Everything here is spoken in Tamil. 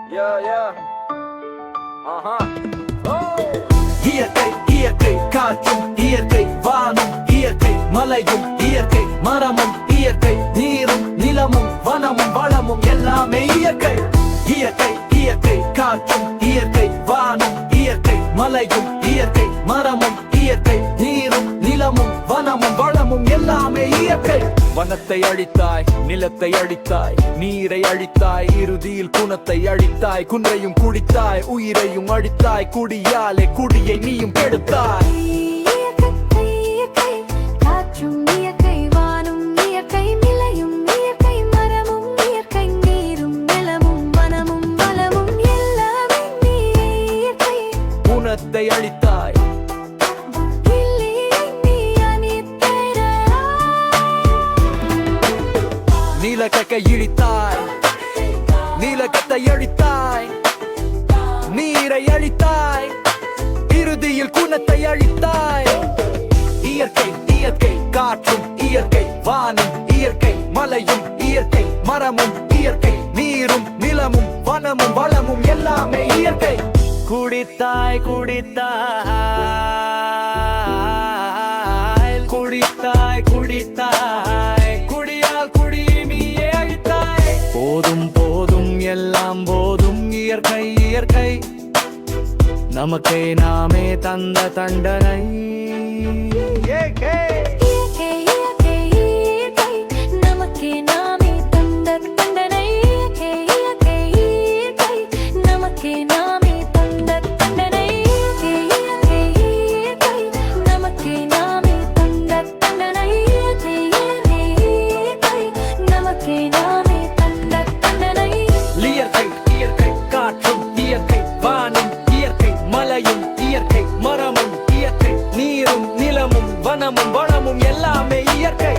Yeah, yeah. இயற்கை இயற்கை காற்றும் இயற்கை வானம் இயற்கை மலையும் இயற்கை மரமும் இயற்கை நீரும் நிலமும் வனமும் வளமும் எல்லாமே இயற்கை. இயற்கை இயற்கை காற்றும் இயற்கை வானம் இயற்கை மலையும் இயற்கை மரமும் இயற்கை நீரும் நிலமும் வனமும் வளமும் எல்லாமே இயற்கை. வனத்தை அழித்தாய், நிலத்தை அழித்தாய், நீரை அழித்தாய், இறுதியில் குணத்தை அழித்தாய், குன்றையும் குடித்தாய், உயிரையும் அழித்தாய், குடியாலே குடியை நீயும் கெடுத்தாய். குணத்தை அழித்தாய், நீலக்கை இழித்தாய், நீலக்கத்தை அழித்தாய், நீரை அழித்தாய், இறுதியில் குணத்தை அழித்தாய். இயற்கை இயற்கை காற்றும் இயற்கை வானம் இயற்கை மலையும் இயற்கை மரமும் இயற்கை நீரும் நிலமும் வனமும் வளமும் எல்லாமே இயற்கை. குடித்தாய் குடித்தாய் குடித்தாய் குடித்தாய், குடியால் குடியை நீயே அழித்தாய். போதும் போதும் எல்லாம் போதும், இயற்கை இயற்கை நமக்கே நாமே தந்த தண்டனை. இயற்கை மரமும் இயற்கை நீரும் நிலமும் வனமும் வளமும் எல்லாமே இயற்கை.